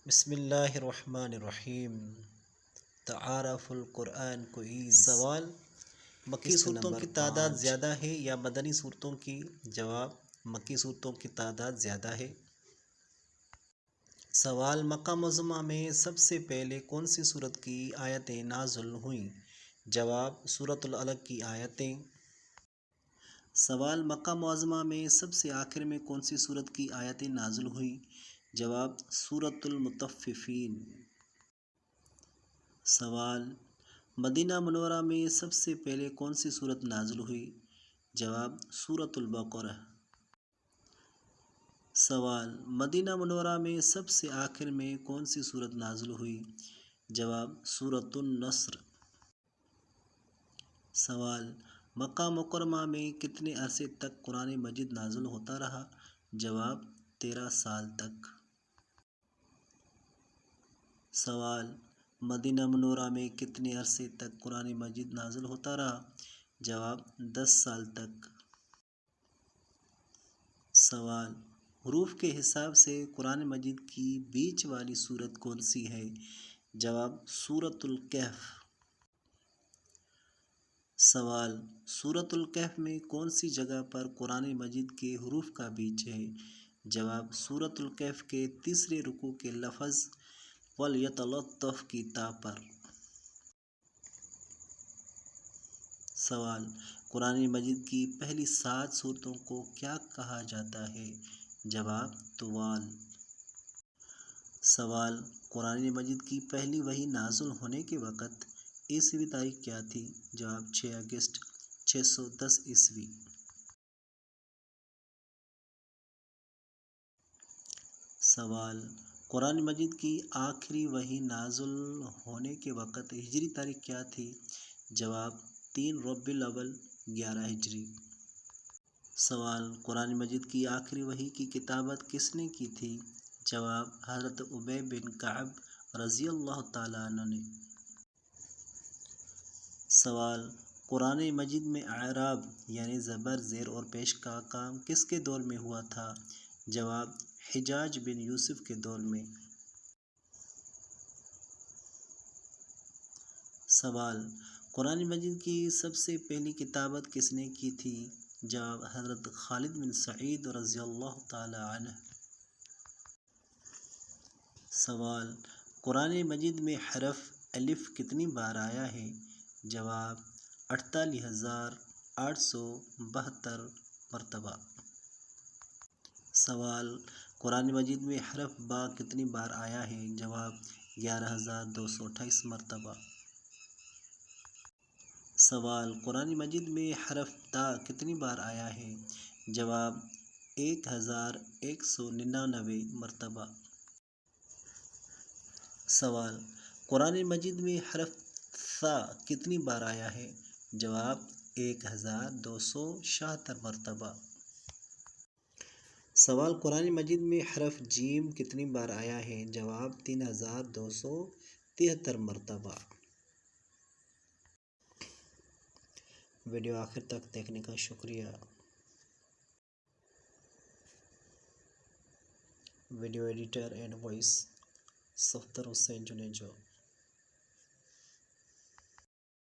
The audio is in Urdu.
بسم اللہ الرحمن الرحیم۔ تعارف القرآن کوئز۔ سوال: مکی صورتوں کی تعداد زیادہ ہے یا مدنی صورتوں کی؟ جواب: مکی صورتوں کی تعداد زیادہ ہے۔ سوال: مکہ معظمہ میں سب سے پہلے کون سی سورت کی آیتیں نازل ہوئیں؟ جواب: سورۃ العلق کی آیتیں۔ سوال: مکہ معظمہ میں سب سے آخر میں کون سی سورت کی آیتیں نازل ہوئیں؟ جواب: سورۃ المطففین۔ سوال: مدینہ منورہ میں سب سے پہلے کون سی سورت نازل ہوئی؟ جواب: سورۃ البقرہ۔ سوال: مدینہ منورہ میں سب سے آخر میں کون سی سورت نازل ہوئی؟ جواب: سورۃ النصر۔ سوال: مکہ مکرمہ میں کتنے عرصے تک قرآن مجید نازل ہوتا رہا؟ جواب: 13 سال تک۔ سوال: مدینہ منورہ میں کتنے عرصے تک قرآن مجید نازل ہوتا رہا؟ جواب: 10 سال تک۔ سوال: حروف کے حساب سے قرآن مجید کی بیچ والی سورت کون سی ہے؟ جواب: سورۃ الکہف۔ سوال: سورۃ الکہف میں کون سی جگہ پر قرآن مجید کے حروف کا بیچ ہے؟ جواب: سورۃ الکہف کے تیسرے رکوع کے لفظ وَلْيَتَلَطَّفْ کی تا پر۔ سوال: قرآن مجید کی پہلی 7 سورتوں کو کیا کہا جاتا ہے؟ جواب: طوال۔ سوال: قرآن مجید کی پہلی وحی نازل ہونے کے وقت عیسوی تاریخ کیا تھی؟ جواب: 6 اگست 610 عیسوی۔ سوال: قرآن مجید کی آخری وحی نازل ہونے کے وقت ہجری تاریخ کیا تھی؟ جواب: 3 ربیع الاول 11 ہجری۔ سوال: قرآن مجید کی آخری وحی کی کتابت کس نے کی تھی؟ جواب: حضرت ابی بن کعب رضی اللہ تعالیٰ عنہ نے۔ سوال: قرآن مجید میں اعراب یعنی زبر، زیر اور پیش کا کام کس کے دور میں ہوا تھا؟ جواب: حجاج بن یوسف کے دور میں۔ سوال: قرآن مجید کی سب سے پہلی کتابت کس نے کی تھی؟ جواب: حضرت خالد بن سعید رضی اللہ تعالیٰ عنہ۔ سوال: قرآن مجید میں حرف الف کتنی بار آیا ہے؟ جواب: 48,872 مرتبہ۔ سوال: قرآن مجید میں حرف با کتنی بار آیا ہے؟ جواب: 11,228 مرتبہ۔ سوال: قرآن مجید میں حرف تا کتنی بار آیا ہے؟ جواب: 1,199 مرتبہ۔ سوال: قرآن مجید میں حرف ثا کتنی بار آیا ہے؟ جواب: 1,276 مرتبہ۔ سوال: قرآن مجید میں حرف جیم کتنی بار آیا ہے؟ جواب: 3,273 مرتبہ۔ ویڈیو آخر تک دیکھنے کا شکریہ۔ Video editor and voice Safdar Hussain Junejo.